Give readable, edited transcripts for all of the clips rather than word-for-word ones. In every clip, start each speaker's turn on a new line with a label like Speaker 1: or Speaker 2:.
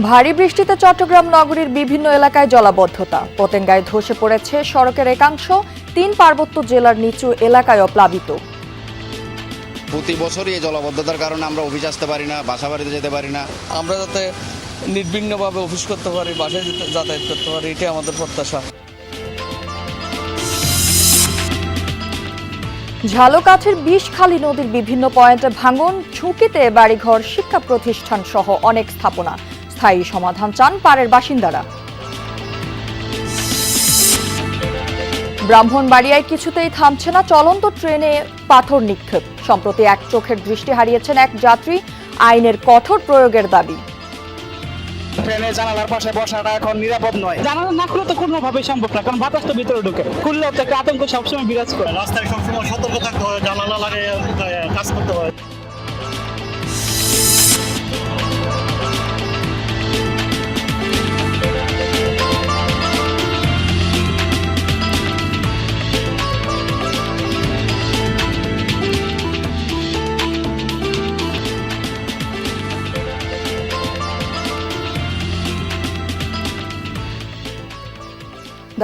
Speaker 1: ভারী বৃষ্টিতে চট্টগ্রাম নগরীর বিভিন্ন এলাকায় জলাবদ্ধতা। পতেঙ্গায় ধসে পড়েছে সড়কের একাংশ, ৩ পার্বত্য জেলার নিচু এলাকায়ও প্লাবিত।
Speaker 2: প্রতি বছরই এই জলাবদ্ধতার কারণে আমরা অফিস আসতে পারি না, বাসা বাড়িতে যেতে পারি না।
Speaker 3: আমরা যাতে নির্বিঘ্নভাবে অফিস করতে পারি, বাসায় যাতায়াত করতে পারি, এটাই আমাদের প্রত্যাশা।
Speaker 1: ঝালকাঠির বিষখালী নদীর বিভিন্ন পয়েন্টে ভাঙন, ঝুঁকিতে বাড়িঘর, শিক্ষা প্রতিষ্ঠান সহ অনেক স্থাপনা। স্থায়ী সমাধান চান পাড়ের বাসিন্দারা। ব্রাহ্মণবাড়িয়ায় কিছুতেই থামছে না চলন্ত ট্রেনে পাথর নিক্ষেপ। সম্প্রতি এক চোখের দৃষ্টি হারিয়েছেন এক যাত্রী। আইনের কঠোর প্রয়োগের দাবি।
Speaker 4: ট্রেনে জানালার পাশে বসাটা এখন নিরাপদ নয়। জানালা না খুলে তো কোনোভাবেই সম্ভব না, কারণ বাতাস তো ভিতরে ঢুকে। খুললেও তো একটা আতঙ্ক সবসময় বিরাজ করে।
Speaker 5: রাস্তায় সবসময় সতর্ক থাকতে হয়, জানালা লাগিয়ে কাজ করতে হয়।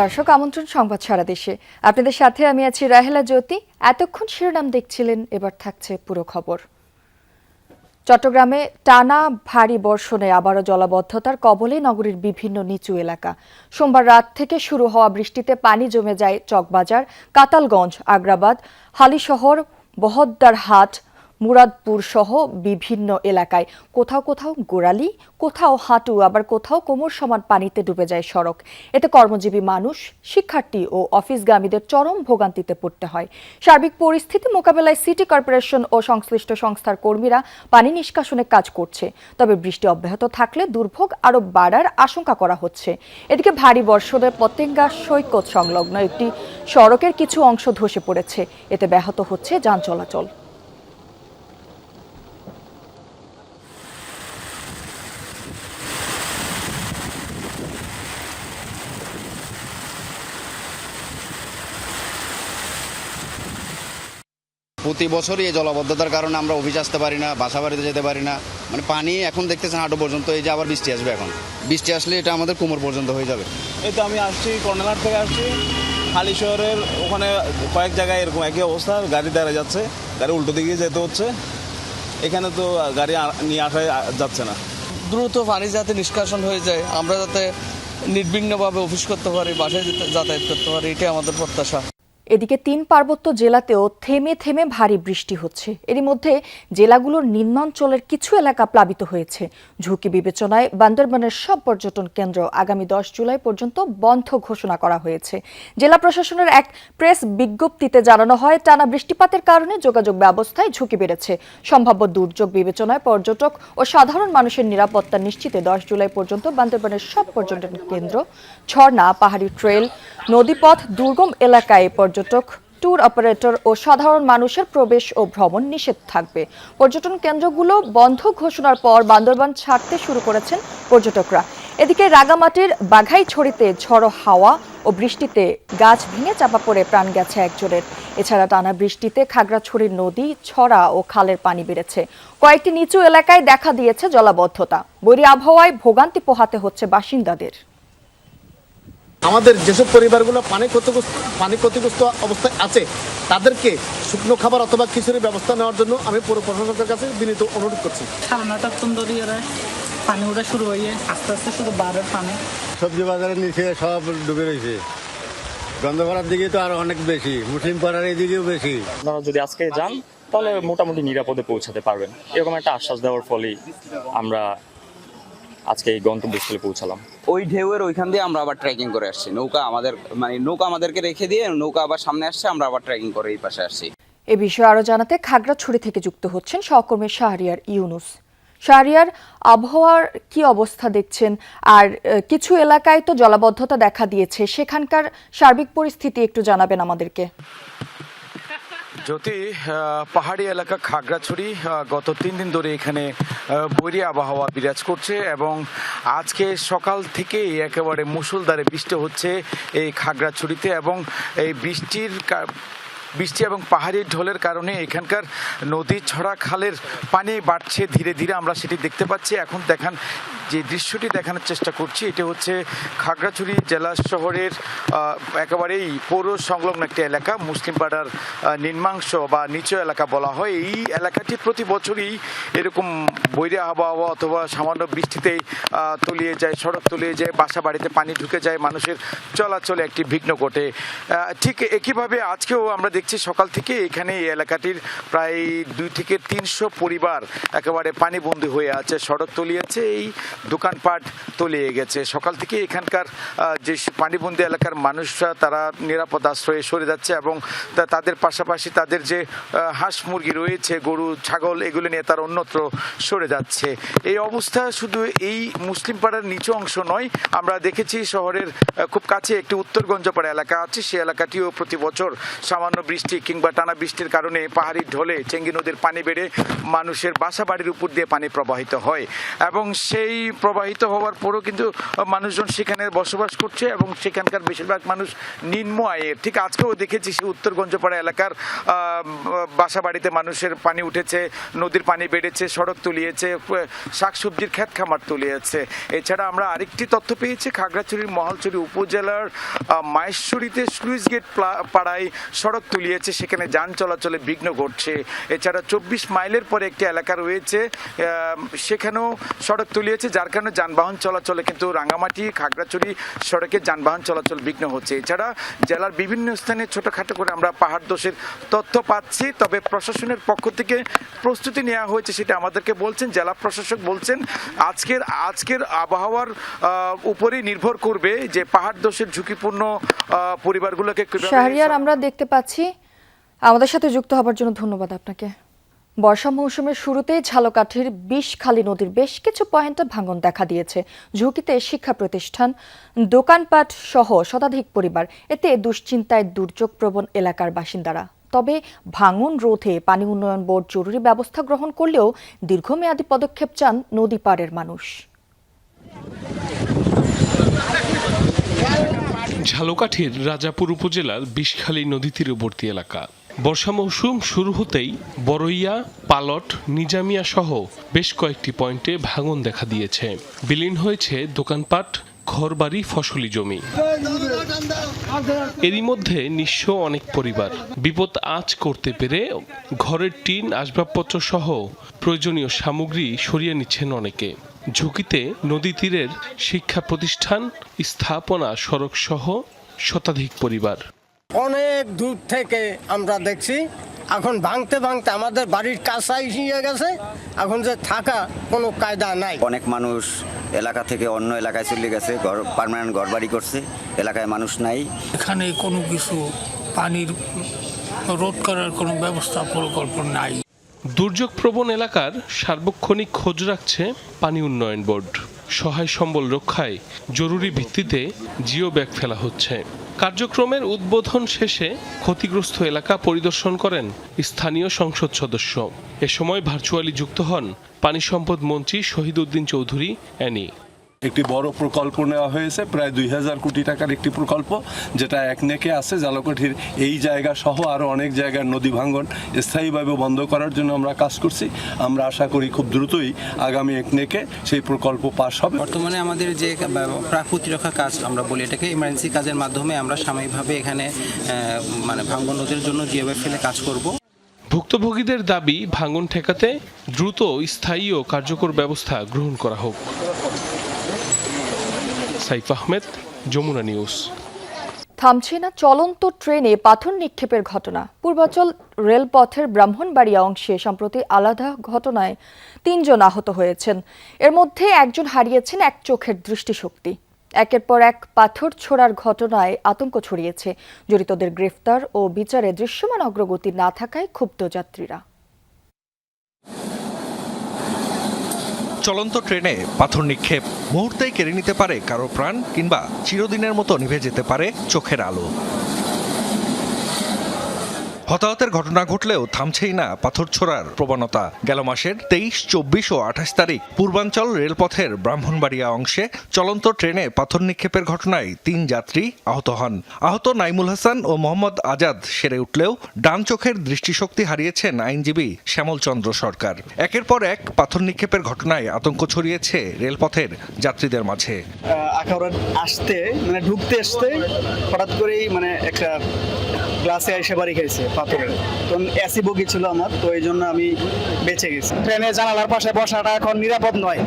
Speaker 1: দর্শক, আমন্ত্রণ সংবাদ সারা দেশে। আপনাদের সাথে আমি আছি রাহেলা জ্যোতি। এতক্ষণ শিরোনাম দেখছিলেন, এবার থাকছে পুরো খবর। চট্টগ্রামে টানা ভারী বর্ষণে আবারও জলাবদ্ধতার কবলে নগরীর বিভিন্ন নিচু এলাকা। সোমবার রাত থেকে শুরু হওয়া বৃষ্টিতে পানি জমে যায় চকবাজার, কাতালগঞ্জ, আগ্রাবাদ, হালিশহর, বহদ্দারহাট, মুরাদপুর সহ বিভিন্ন এলাকায়। কোথাও কোথাও গোড়ালি, কোথাও হাঁটু, আবার কোথাও কোমর সমান পানিতে ডুবে যায় সড়ক। এতে কর্মজীবী মানুষ, শিক্ষার্থী ও অফিসগামীদের চরম ভোগান্তিতে পড়তে হয়। সার্বিক পরিস্থিতি মোকাবেলায় সিটি কর্পোরেশন ও সংশ্লিষ্ট সংস্থার কর্মীরা পানি নিষ্কাশনে কাজ করছে। তবে বৃষ্টি অব্যাহত থাকলে দুর্ভোগ আরও বাড়ার আশঙ্কা করা হচ্ছে। এদিকে ভারী বর্ষণে পতেঙ্গা সৈকত সংলগ্ন একটি সড়কের কিছু অংশ ধসে পড়েছে। এতে ব্যাহত হচ্ছে যান চলাচল।
Speaker 2: প্রতি বছরই এই জলাবদ্ধতার কারণে আমরা অফিস আসতে পারি না, বাসা বাড়িতে যেতে পারি না। মানে পানি এখন দেখতেছেন হাঁটু পর্যন্ত। এই যে আবার বৃষ্টি আসবে, এখন বৃষ্টি আসলে এটা আমাদের কোমর পর্যন্ত হয়ে যাবে।
Speaker 6: এই তো আমি আসছি কর্নেলহাট থেকে আসছি। হালি শহরের ওখানে কয়েক জায়গায় এরকম একই অবস্থা, গাড়ি দাঁড়িয়ে যাচ্ছে, গাড়ি উল্টো দিকে যেতে হচ্ছে। এখানে তো গাড়ি নিয়ে আসা যাচ্ছে না।
Speaker 3: দ্রুত পানি যাতে নিষ্কাশন হয়ে যায়, আমরা যাতে নির্বিঘ্নভাবে অফিস করতে পারি, বাসায় যাতায়াত করতে পারি, এটাই আমাদের প্রত্যাশা।
Speaker 1: এদিকে ৩ পার্বত্য জেলাতেও থেমে থেমে ভারী বৃষ্টি হচ্ছে। এরই মধ্যে জেলাগুলোর নিম্নাঞ্চলের কিছু এলাকা প্লাবিত হয়েছে। ঝুঁকি বিবেচনায় বান্দরবানের সব পর্যটন কেন্দ্র আগামী 10 জুলাই পর্যন্ত বন্ধ ঘোষণা করা হয়েছে। জেলা প্রশাসনের এক প্রেস বিজ্ঞপ্তিতে জানানো হয়, টানা বৃষ্টিপাতের কারণে যোগাযোগ ব্যবস্থায় ঝুঁকি বেড়েছে। সম্ভাব্য দুর্যোগ বিবেচনায় পর্যটক ও সাধারণ মানুষের নিরাপত্তা নিশ্চিতে 10 জুলাই পর্যন্ত বান্দরবানের সব পর্যটন কেন্দ্র, ঝর্ণা, পাহাড়ি ট্রেল, নদীপথ, দুর্গম এলাকায় পর্যটক, ট্যুর অপারেটর ও সাধারণ মানুষের প্রবেশ ও ভ্রমণ নিষেধ থাকবে। পর্যটন কেন্দ্রগুলো বন্ধ ঘোষণার পর বান্দরবান ছাড়তে শুরু করেছেন পর্যটকরা। এদিকে রাঙামাটির বাঘাইছড়িতে ঝড়ো হাওয়া ও বৃষ্টিতে গাছ ভেঙে চাপা পড়ে প্রাণ গেছে একজনের। এছাড়া টানা বৃষ্টিতে খাগড়াছড়ির নদী, ছড়া ও খালের পানি বেড়েছে। কয়েকটি নিচু এলাকায় দেখা দিয়েছে জলাবদ্ধতা। বৈরী আবহাওয়ায় ভোগান্তি পোহাতে হচ্ছে বাসিন্দাদের।
Speaker 7: আমাদের যেসব পরিবারগুলো পানি ক্ষতিগ্রস্ত অবস্থায় আছে, তাদেরকে শুকনো খাবার অথবা খিচুড়ির ব্যবস্থা নেওয়ার জন্য আমি পুরো প্রশাসনের কাছে বিনীত অনুরোধ করছি।
Speaker 4: সারানাটা সুন্দরী পানি ওটা শুরু হয়ে আস্তে আস্তে শুধু বাড়ের পানি।
Speaker 8: সবজি বাজারের নিচে সব ডুবে রয়েছে। গন্ধপাড়ার দিকে তো আরো অনেক বেশি, মুসলিম পাড়ার এই দিকেও বেশি।
Speaker 9: আপনারা যদি আজকে যান তাহলে মোটামুটি নিরাপদে পৌঁছাতে পারবেন, এরকম একটা আশ্বাস দেওয়ার ফলেই আমরা আজকে এই গন্তব্যস্থলে পৌঁছালাম।
Speaker 10: ওই ঢেউয়ের ওইখান দিয়ে আমরা আবার ট্রেকিং করে আসছি। নৌকা আমাদেরকে রেখে দিয়ে নৌকা আবার সামনে আসছে, আমরা আবার ট্রেকিং করে এই পাশে আসছি।
Speaker 1: এ বিষয়ে আরো জানাতে খাগড়াছড়ি থেকে যুক্ত হচ্ছেন সহকর্মী শাহরিয়ার ইউনুস। শাহরিয়ার, আবহাওয়ার কি অবস্থা দেখছেন? আর কিছু এলাকায় তো জলাবদ্ধতা দেখা দিয়েছে, সেখানকার সার্বিক পরিস্থিতি একটু জানাবেন আমাদেরকে।
Speaker 11: জ্যোতি, পাহাড়ি এলাকা খাগড়াছড়ি গত 3 দিন ধরে এখানে বৈরী আবহাওয়া বিরাজ করছে এবং আজকে সকাল থেকেই একেবারে মুষলধারে বৃষ্টি হচ্ছে এই খাগড়াছড়িতে এবং এই বৃষ্টির বৃষ্টি এবং পাহাড়ি ঢলের কারণে এখানকার নদী ছড়া খালের পানি বাড়ছে ধীরে ধীরে, আমরা সেটি দেখতে পাচ্ছি। এখন দেখান যে দৃশ্যটি দেখানোর চেষ্টা করছি, এটি হচ্ছে খাগড়াছড়ি জেলা শহরের একেবারেই পৌর সংলগ্ন একটি এলাকা, মুসলিম পাড়ার নিম্নাংশ বা নিচু এলাকা বলা হয়। এই এলাকাটি প্রতি বছরই এরকম বৈরী আবহাওয়া অথবা সামান্য বৃষ্টিতেই তলিয়ে যায়, সড়ক তলিয়ে যায়, বাসা বাড়িতে পানি ঢুকে যায়, মানুষের চলাচলে একটি বিঘ্ন ঘটে। ঠিক একইভাবে আজকেও আমরা দেখছি সকাল থেকে এখানে এই এলাকাটির প্রায় 2 থেকে 300 পরিবার একেবারে পানিবন্দী হয়ে আছে, সড়ক তলিয়েছে, এই দোকানপাট তলিয়ে গেছে। সকাল থেকে এখানকার যে পানিবন্দী এলাকার মানুষরা তারা নিরাপদ আশ্রয়ে সরে যাচ্ছে এবং তাদের পাশাপাশি তাদের যে হাঁস মুরগি রয়েছে, গরু ছাগল, এগুলো নিয়ে তারা অন্যত্র সরে যাচ্ছে। এই অবস্থা শুধু এই মুসলিম পাড়ার নিচু অংশ নয়, আমরা দেখেছি শহরের খুব কাছে একটি উত্তরগঞ্জ পাড়া এলাকা আছে, সেই এলাকাটিও প্রতি বছর সামান্য বৃষ্টি কিংবা টানা বৃষ্টির কারণে পাহাড়ি ঢলে চেঙ্গি নদীর পানি বেড়ে মানুষের বাসা বাড়ির উপর দিয়ে পানি প্রবাহিত হয় এবং সেই প্রবাহিত হওয়ার পরও কিন্তু মানুষজন সেখানে বসবাস করছে এবং সেখানকার বেশিরভাগ মানুষ নিম্ন আয়ের। ঠিক আজকেও দেখেছি সেই উত্তরগঞ্জপাড়া এলাকার বাসা বাড়িতে মানুষের পানি উঠেছে, নদীর পানি বেড়েছে, সড়ক তলিয়েছে, শাকসবজির ক্ষেত খামার তলিয়েছে। এছাড়া আমরা আরেকটি তথ্য পেয়েছি, খাগড়াছড়ির মহালছড়ি উপজেলার মাহেশ্বরীতে স্লুইস গেট পাড়ায় সড়ক তলিয়েছে, সেখানে যান চলাচলে বিঘ্ন ঘটছে। এছাড়া 24 মাইলের পরে একটি এলাকা রয়েছে, সেখানেও সড়ক তলিয়েছে, যার কারণে যানবাহন চলাচলে কিন্তু রাঙ্গামাটি খাগড়াছড়ি সড়কে যানবাহন চলাচল বিঘ্ন হচ্ছে। এছাড়া জেলার বিভিন্ন স্থানে ছোটখাটো করে আমরা পাহাড় ধসের তথ্য পাচ্ছি, তবে প্রশাসনের পক্ষ থেকে প্রস্তুতি নেওয়া হয়েছে সেটা আমাদেরকে বলছেন জেলা প্রশাসক। বলছেন আজকের আবহাওয়ার উপরেই নির্ভর করবে যে পাহাড় ধসের ঝুঁকিপূর্ণ পরিবারগুলোকে।
Speaker 1: শাহরিয়ার, আমরা দেখতে পাচ্ছি, আমাদের সাথে যুক্ত হবার জন্য ধন্যবাদ আপনাকে। বর্ষা মৌসুমের শুরুতেই ঝালকাঠির বিষখালী নদীর বেশ কিছু পয়েন্টে ভাঙন দেখা দিয়েছে। ঝুঁকিতে শিক্ষা প্রতিষ্ঠান, দোকানপাট সহ শতাধিক পরিবার। এতে দুশ্চিন্তায় দুর্যোগপ্রবণ এলাকার বাসিন্দারা। তবে ভাঙন রোধে পানি উন্নয়ন বোর্ড জরুরি ব্যবস্থা গ্রহণ করলেও দীর্ঘমেয়াদী পদক্ষেপ চান নদী পাড়ের মানুষ।
Speaker 12: ঝালকাঠির রাজাপুর উপজেলার বিষখালী নদী তীরবর্তী এলাকা। বর্ষা মৌসুম শুরু হতেই বড়ইয়া, পালট, নিজামিয়া সহ বেশ কয়েকটি পয়েন্টে ভাঙন দেখা দিয়েছে। বিলীন হয়েছে দোকানপাট, ঘরবাড়ি, ফসলি জমি। এরই মধ্যে নিঃস্ব অনেক পরিবার। বিপদ আঁচ করতে পেরে ঘরের টিন, আসবাবপত্র সহ প্রয়োজনীয় সামগ্রী সরিয়ে নিচ্ছেন অনেকে। ঝুঁকিতে নদী তীরের শিক্ষা প্রতিষ্ঠান, স্থাপনা, সড়ক সহ শতাধিক পরিবার।
Speaker 13: অনেক দূর থেকে আমরা দেখছি, এখন ভাঙতে ভাঙতে আমাদের বাড়ির কাছাই এসে গেছে, এখন যে থাকা কোনো কায়দা নাই।
Speaker 10: অনেক মানুষ এলাকা থেকে অন্য এলাকায় চলে গেছে, পার্মানেন্ট ঘর বাড়ি করছে, এলাকায় মানুষ নাই।
Speaker 14: এখানে কোনো কিছু পানির রোধ করার কোনো ব্যবস্থা পরিকল্পনা নাই।
Speaker 12: দুর্যোগপ্রবণ এলাকার সার্বক্ষণিক খোঁজ রাখছে পানি উন্নয়ন বোর্ড। সহায় সম্বল রক্ষায় জরুরি ভিত্তিতে জিও ব্যাগ ফেলা হচ্ছে। কার্যক্রমের উদ্বোধন শেষে ক্ষতিগ্রস্ত এলাকা পরিদর্শন করেন স্থানীয় সংসদ সদস্য। এ সময় ভার্চুয়ালি যুক্ত হন পানি সম্পদ মন্ত্রী শহীদ উদ্দিন চৌধুরী অ্যানি।
Speaker 15: একটি বড় প্রকল্প নেওয়া হয়েছে, প্রায় 2000 কোটি টাকার একটি প্রকল্প, যেটা একনেকে আছে। ঝালকাঠির এই জায়গা সহ আরও অনেক জায়গার নদী ভাঙ্গন স্থায়ীভাবে বন্ধ করার জন্য আমরা কাজ করছি। আমরা আশা করি খুব দ্রুতই আগামী একনেকে সেই প্রকল্প পাস হবে।
Speaker 16: বর্তমানে আমাদের যে প্রাক প্রতিরক্ষা কাজ আমরা বলি, এটাকে ইমার্জেন্সি কাজের মাধ্যমে আমরা সাময়িকভাবে এখানে ভাঙ্গন নদীর জন্য জিওব্যাগ ফেলে কাজ করব।
Speaker 12: ভুক্তভোগীদের দাবি ভাঙন ঠেকাতে দ্রুত, স্থায়ী ও কার্যকর ব্যবস্থা গ্রহণ করা হোক। সাইফ আহমেদ, যমুনা নিউজ।
Speaker 1: থামছে না চলন্ত ট্রেনে পাথর নিক্ষেপের ঘটনা। পূর্বাঞ্চল রেলপথের ব্রাহ্মণবাড়িয়া অংশে সম্প্রতি আলাদা ঘটনায় 3 জন আহত হয়েছেন। এর মধ্যে একজন হারিয়েছেন এক চোখের দৃষ্টিশক্তি। একের পর এক পাথর ছোড়ার ঘটনায় আতঙ্ক ছড়িয়েছে। জড়িতদের গ্রেফতার ও বিচারে দৃশ্যমান অগ্রগতি না থাকায় ক্ষুব্ধ যাত্রীরা।
Speaker 17: চলন্ত ট্রেনে পাথর নিক্ষেপ মুহূর্তেই কেড়ে নিতে পারে কারো প্রাণ, কিংবা চিরদিনের মতো নিভে যেতে পারে চোখের আলো। হতাহতের ঘটনা ঘটলেও থামছেই না পাথর ছোড়ার প্রবণতা। গেল মাসের 23, 24 ও 28 তারিখ পূর্বাঞ্চল রেলপথের ব্রাহ্মণবাড়িয়া অংশে চলন্ত ট্রেনে পাথর নিক্ষেপের ঘটনায় 3 যাত্রী আহত হন। আহত নাইমুল হাসান ও মোহাম্মদ আজাদ সেরে উঠলেও ডান চোখের দৃষ্টিশক্তি হারিয়েছেন আইনজীবী শ্যামল চন্দ্র সরকার। একের পর এক পাথর নিক্ষেপের ঘটনায় আতঙ্ক ছড়িয়েছে রেলপথের যাত্রীদের মাঝে।
Speaker 4: আখাউড়া আসতে মানে ঢুকতে আসতে হঠাৎ করেই মানে একটা গ্লাসে এসে বাড়ি খাইছে পাথরের। তো এসি বগি ছিল আমার, তো এই জন্য আমি বেঁচে গেছি। ট্রেনে জানালার পাশে বসাটা এখন নিরাপদ নয়।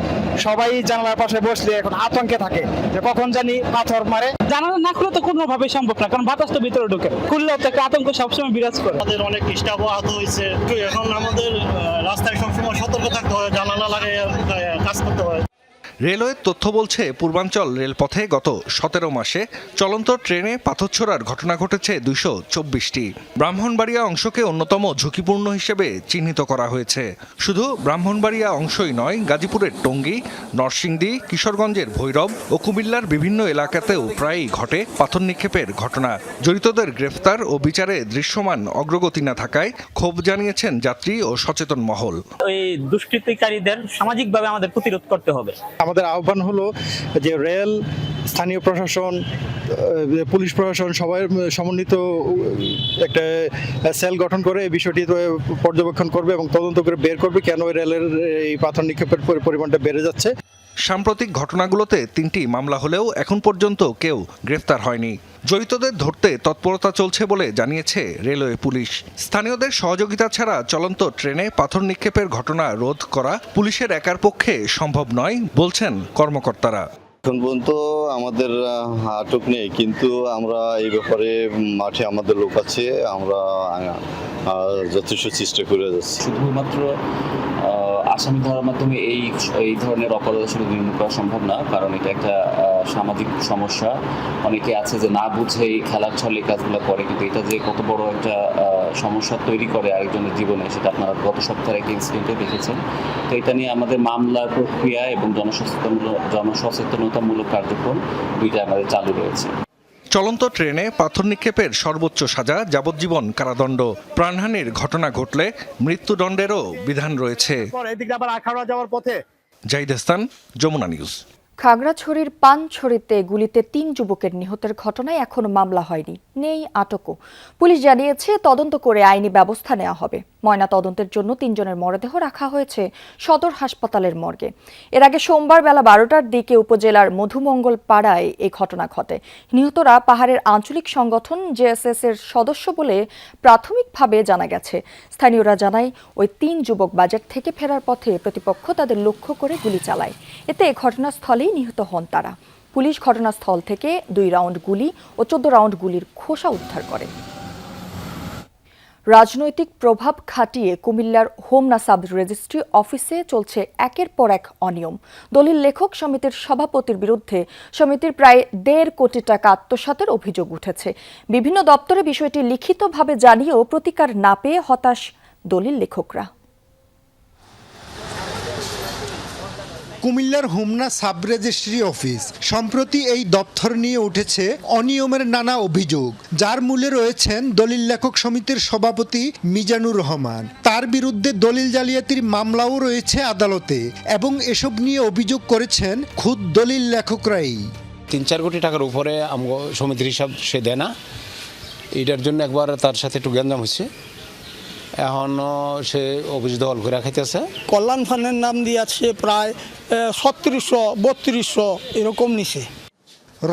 Speaker 4: সবাই জানালার পাশে বসলে এখন আতঙ্কে থাকে যে কখন জানি পাথর মারে। জানালা না খুলে তো কোনোভাবেই সম্ভব না, কারণ বাতাস তো ভিতরে ঢুকে। খুললেও তো একটা আতঙ্ক সবসময় বিরাজ করে।
Speaker 5: আমাদের অনেক স্টাফ আহত হয়েছে। এখন আমাদের রাস্তায় সবসময় সতর্ক থাকতে হয়, জানালা লাগিয়ে কাজ করতে হয়।
Speaker 17: রেলওয়ের তথ্য বলছে পূর্বাঞ্চল রেলপথে গত 17 মাসে চলন্ত ট্রেনে পাথর ছোড়ার ঘটনা ঘটেছে 224টি। ব্রাহ্মণবাড়িয়া অংশকে অন্যতম ঝুঁকিপূর্ণ হিসেবে চিহ্নিত করা হয়েছে। শুধু ব্রাহ্মণবাড়িয়া অংশই নয়, গাজীপুরের টঙ্গী, নরসিংদী, কিশোরগঞ্জের ভৈরব ও কুমিল্লার বিভিন্ন এলাকাতেও প্রায়ই ঘটে পাথর নিক্ষেপের ঘটনা। জড়িতদের গ্রেফতার ও বিচারে দৃশ্যমান অগ্রগতি না থাকায় ক্ষোভ জানিয়েছেন যাত্রী ও সচেতন মহল।
Speaker 4: এই দুষ্কৃতিকারীদের সামাজিকভাবে আমাদের প্রতিরোধ করতে হবে। আমাদের আহ্বান হলো যে রেল, স্থানীয় প্রশাসন, পুলিশ প্রশাসন সবাই সমন্বিত একটা সেল গঠন করে এই বিষয়টি পর্যবেক্ষণ করবে এবং তদন্ত করে বের করবে কেন রেলের এই পাথর নিক্ষেপের পরিমাণটা বেড়ে যাচ্ছে।
Speaker 17: সাম্প্রতিক ঘটনাগুলোতে 3টি মামলা হলেও এখন পর্যন্ত কেউ গ্রেফতার হয়নি। জড়িতদের ধরতে তৎপরতা চলছে বলে জানিয়েছে রেলওয়ে পুলিশ। স্থানীয়দের সহযোগিতা ছাড়া চলন্ত ট্রেনে পাথর নিক্ষেপের ঘটনা রোধ করা পুলিশের একার পক্ষে সম্ভব নয় বলছেন কর্মকর্তারা।
Speaker 18: এখন পর্যন্ত আমাদের আটক নেই, কিন্তু আমরা এই ব্যাপারে মাঠে আমাদের লোক আছে, আমরা যথেষ্ট চেষ্টা করে যাচ্ছি।
Speaker 19: শুধুমাত্র আসামি ধরার মাধ্যমে এই ধরনের অপরাধ আসলে নির্মূল করা সম্ভব না, কারণ এটা একটা সামাজিক সমস্যা। অনেকে আছে যে না বুঝেই খেলার ছলে কাজগুলো করে, কিন্তু এটা যে কত বড় একটা সমস্যা তৈরি করে আরেকজনের জীবনে, সেটা আপনারা গত সপ্তাহে একটা ইনসিডেন্টে দেখেছেন। তো এটা নিয়ে আমাদের মামলার প্রক্রিয়া এবং জনসচেতনতামূলক কার্যক্রম দুইটা আমাদের চালু রয়েছে।
Speaker 17: চলন্ত ট্রেনে পাথর নিক্ষেপের সর্বোচ্চ সাজা যাবজ্জীবন কারাদণ্ড। প্রাণহানির ঘটনা ঘটলে মৃত্যুদণ্ডেরও বিধান রয়েছে। জাহিদ হাসান, যমুনা নিউজ।
Speaker 1: খাগড়াছড়ির পানছড়িতে গুলিতে 3 যুবকের নিহতের ঘটনায় এখনো মামলা হয়নি, নেই আটকও। পুলিশ জানিয়েছে তদন্ত করে আইনি ব্যবস্থা নেওয়া হবে। ময়না তদন্তের জন্য 3 জনের মরদেহ রাখা হয়েছে সদর হাসপাতালের মর্গে। এর আগে সোমবার বেলা 12টার দিকে উপজেলার মধুমঙ্গল পাড়ায় এই ঘটনা ঘটে। নিহতরা পাহাড়ের আঞ্চলিক সংগঠন জেএসএস এর সদস্য বলে প্রাথমিকভাবে জানা গেছে। স্থানীয়রা জানায় ওই 3 যুবক বাজার থেকে ফেরার পথে প্রতিপক্ষ তাদের লক্ষ্য করে গুলি চালায়। এতে ঘটনাস্থলেই নিহত হন তারা। পুলিশ ঘটনাস্থল থেকে 2 রাউন্ড গুলি ও 14 রাউন্ড গুলির খোসা উদ্ধার করে। রাজনৈতিক প্রভাব খাটিয়ে কুমিল্লার হোমনা সাব রেজিস্ট্রি অফিসে চলছে একের পর এক অনিয়ম। দলিল লেখক সমিতির সভাপতির বিরুদ্ধে সমিতির প্রায় 1.5 কোটি টাকা আত্মসাতের অভিযোগ উঠেছে। বিভিন্ন দপ্তরে বিষয়টি লিখিতভাবে জানিয়েও প্রতিকার না পেয়ে হতাশ দলিল লেখকরা।
Speaker 20: কুমিল্লার হোমনা সাব রেজিস্ট্রি অফিস সম্প্রতি এই দপ্তর নিয়ে উঠেছে অনিয়মের নানা অভিযোগ, যার মূলে রয়েছেন দলিল লেখক সমিতির সভাপতি মিজানুর রহমান। তার বিরুদ্ধে দলিল জালিয়াতির মামলাও রয়েছে আদালতে এবং এসব নিয়ে অভিযোগ করেছেন খুদ দলিল লেখকরাই।
Speaker 21: 3-4 কোটি টাকার উপরে সমিতির হিসাব সে দেয় না, এটার জন্য একবার তার সাথে একটু গ্যাঞ্জাম হচ্ছে। এখন সে অফিস দখল করে খাইতেছে।
Speaker 14: কল্যাণ ফান্ডের নাম দিয়ে আছে প্রায় 3600-3200 এরকম নিছে।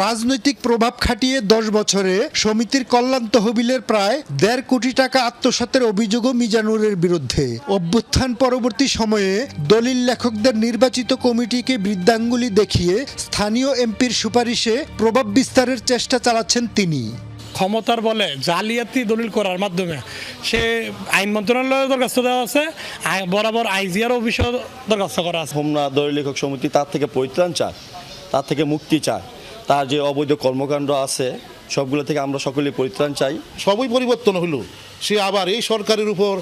Speaker 20: রাজনৈতিক প্রভাব খাটিয়ে 10 বছরে সমিতির কল্যাণ তহবিলের প্রায় 1.5 কোটি টাকা আত্মসাতের অভিযোগও মিজানুরের বিরুদ্ধে। অভ্যুত্থান পরবর্তী সময়ে দলিল লেখকদের নির্বাচিত কমিটিকে বৃদ্ধাঙ্গুলি দেখিয়ে স্থানীয় এমপির সুপারিশে প্রভাব বিস্তারের চেষ্টা চালাচ্ছেন তিনি।
Speaker 14: ক্ষমতার বলে জালিয়াতি দলিল করার মাধ্যমে সে আইন মন্ত্রণালয়ের দরখাস্ত দেওয়া আছে, বরাবর আইজিআর অফিসেও দরখাস্ত করা আছে।
Speaker 22: হোমনা দলিল লেখক সমিতি তার থেকে পরিত্রাণ চায়, তার থেকে মুক্তি চায়। তার যে অবৈধ কর্মকাণ্ড আছে সবগুলো থেকে আমরা সকলে পরিত্রাণ চাই।
Speaker 5: সবই পরিবর্তন হলো, সে আবার এই সরকারের উপর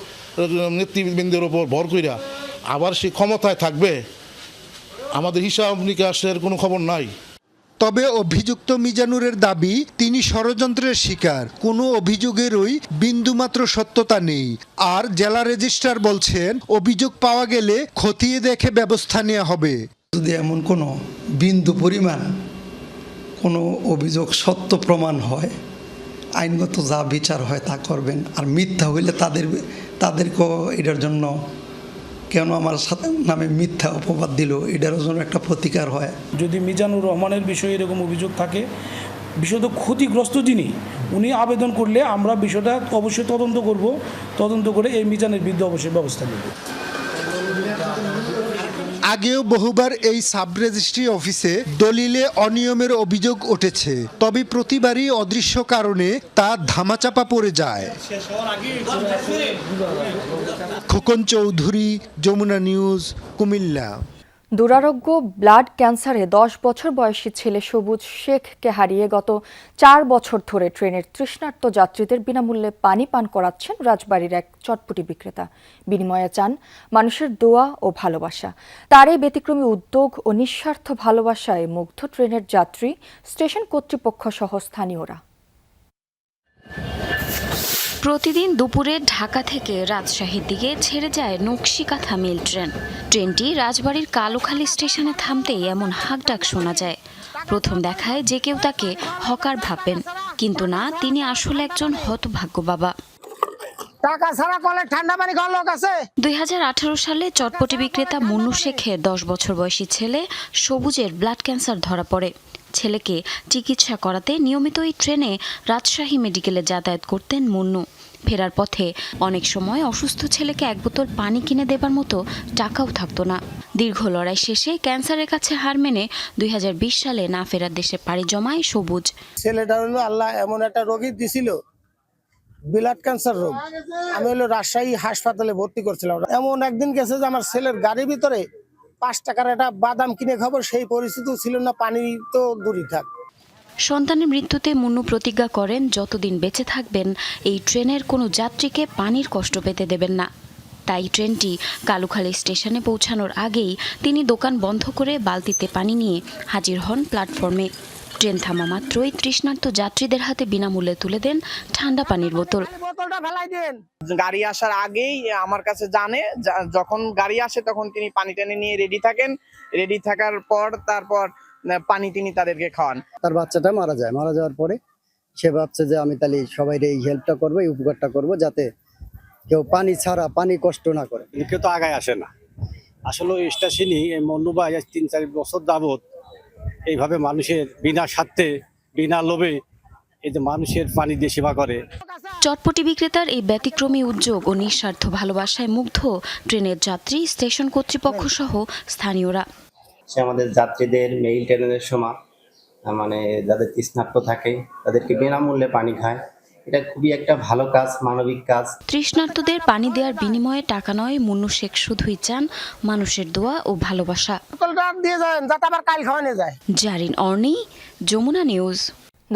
Speaker 5: নেতৃবৃন্দের উপর ভর কইরা আবার সে ক্ষমতায় থাকবে, আমাদের হিসাব নিকাশের কোনো খবর নাই।
Speaker 20: তবে অভিযুক্ত মিজানুরের দাবি তিনি ষড়যন্ত্রের শিকার, কোনো অভিযোগেরই বিন্দুমাত্র সত্যতা নেই। আর জেলা রেজিস্ট্রার বলছেন অভিযোগ পাওয়া গেলে খতিয়ে দেখে ব্যবস্থা নেওয়া হবে।
Speaker 2: যদি এমন কোনো বিন্দু পরিমাণ কোনো অভিযোগ সত্য প্রমাণ হয়, আইনগত যা বিচার হয় তা করবেন। আর মিথ্যা হইলে তাদেরকেও এটার জন্য কেন আমার সাথে নামে মিথ্যা অপবাদ দিল, এটার জন্য একটা প্রতিকার হয়।
Speaker 6: যদি মিজানুর রহমানের বিষয়ে এরকম অভিযোগ থাকে, বিষয়টা ক্ষতিগ্রস্ত যিনি, উনি আবেদন করলে আমরা বিষয়টা অবশ্যই তদন্ত করব, তদন্ত করে এই মিজানের বিরুদ্ধে অবশ্যই ব্যবস্থা নেব।
Speaker 20: আগেও বহুবার এই সাব রেজিস্ট্রি অফিসে দলিলে অনিয়মের অভিযোগ উঠেছে, তবে প্রতিবারই অদৃশ্য কারণে তা ধামাচাপা পড়ে যায়। খোকন চৌধুরী, যমুনা নিউজ, কুমিল্লা।
Speaker 1: দুরারোগ্য ব্লাড ক্যান্সারে 10 বছর বয়সী ছেলে সবুজ শেখকে হারিয়ে গত 4 বছর ধরে ট্রেনের তৃষ্ণার্ত যাত্রীদের বিনামূল্যে পানি পান করাচ্ছেন রাজবাড়ীর এক চটপটি বিক্রেতা। বিনিময়ে চান মানুষের দোয়া ও ভালোবাসা। তার এই ব্যতিক্রমী উদ্যোগ ও নিঃস্বার্থ ভালোবাসায় মুগ্ধ ট্রেনের যাত্রী, স্টেশন কর্তৃপক্ষ সহ স্থানীয়রা।
Speaker 23: প্রতিদিন দুপুরে ঢাকা থেকে রাজশাহীর দিকে ছেড়ে যায় নকশিকাঁথা মেল ট্রেন। ট্রেনটি রাজবাড়ীর কালুখালী স্টেশনে থামতেই এমন হাঁকডাক শোনা যায়। প্রথম দেখায় যে কেউ তাকে হকার ভাববেন, কিন্তু না, তিনি আসলে একজন হতভাগ্য বাবা। 2018 সালে চটপটি বিক্রেতা মুন্নু শেখের 10 বছর বয়সী ছেলে সবুজের ব্লাড ক্যান্সার ধরা পড়ে। ছেলেকে চিকিৎসা করাতে নিয়মিত এই ট্রেনে রাজশাহী মেডিকেলে যাতায়াত করতেন মুন্নু। ফেরার পথে অনেক সময় অসুস্থ ছেলেকে 1 বোতল পানি কিনে দেবার মতো টাকাও থাকতো না। দীর্ঘ লড়াই শেষে ক্যান্সারের কাছে হার মেনে 2020 সালে না ফেরার দেশে পাড়ি জমায় সবুজ।
Speaker 13: ছেলেটা হলো আল্লাহ এমন একটা রোগী দিছিল, ব্লাড ক্যান্সার রোগ। আমি হলো রাজশাহী হাসপাতালে ভর্তি করছিলাম। এমন একদিন গেছে যে আমার ছেলের গাড়ির ভিতরে 5 টাকার একটা বাদাম কিনে খাবো, সেই পরিস্থিতি ছিল না, পানি তো দূরই থাক।
Speaker 23: সন্তানের মৃত্যুতে মুন্নু প্রতিজ্ঞা করেন যতদিন বেঁচে থাকবেন এই ট্রেনের কোনো যাত্রীকে পানির কষ্ট পেতে দেবেন না। তাই ট্রেনটি কালুখালী স্টেশনে পৌঁছানোর আগেই তিনি দোকান বন্ধ করে বালতিতে পানি নিয়ে হাজির হন প্ল্যাটফর্মে। ট্রেন থামা মাত্রই তৃষ্ণার্ত যাত্রীদের হাতে বিনামূল্যে তুলে দেন ঠান্ডা পানির বোতল।
Speaker 24: গাড়ি আসার আগেই আমার কাছে জানে, যখন গাড়ি আসে তখন তিনি পানি টানি নিয়ে রেডি থাকেন। রেডি থাকার পর তারপর পানি তিনি তাদেরকে খাওয়ান।
Speaker 25: তার বাচ্চাটা মারা যায়, মারা যাওয়ার পরে সে ভাবছে যে আমি তাহলে সবাই এই হেল্পটা করবো, এই উপকারটা করবো, যাতে কেউ পানি ছাড়া পানি কষ্ট না করে।
Speaker 26: কেউ তো আগায় আসে না। আসলে স্টেশনই মন্নু ভাই 3-4 বছর যাবত এইভাবে মানুষের বিনা স্বার্থে বিনা লোভে এই যে মানুষের পানি দিয়ে সেবা করে।
Speaker 23: চটপটি বিক্রেতার এই ব্যতিক্রমী উদ্যোগ ও নিঃস্বার্থ ভালোবাসায় মুগ্ধ ট্রেনের যাত্রী, স্টেশন কর্তৃপক্ষ সহ স্থানীয়রা।
Speaker 27: সে আমাদের যাত্রীদের মেইল ট্রেনের সময় মানে যাদের তৃষ্ণার্ত থাকে তাদেরকে বিনামূল্যে পানি খায়। এটা খুবই একটা ভালো কাজ, মানবিক কাজ।
Speaker 23: তৃষ্ণার্তদের পানি দেওয়ার বিনিময়ে টাকা নয়, মুন্নু শেখ শুধুই চান মানুষের দোয়া ও ভালোবাসা। জারিন অর্নি, যমুনা নিউজ।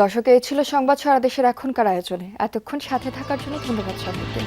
Speaker 1: দর্শক, এই ছিল সংবাদ সারা দেশের এখনকার আয়োজনে। এতক্ষণ সাথে থাকার জন্য ধন্যবাদ সবাইকে।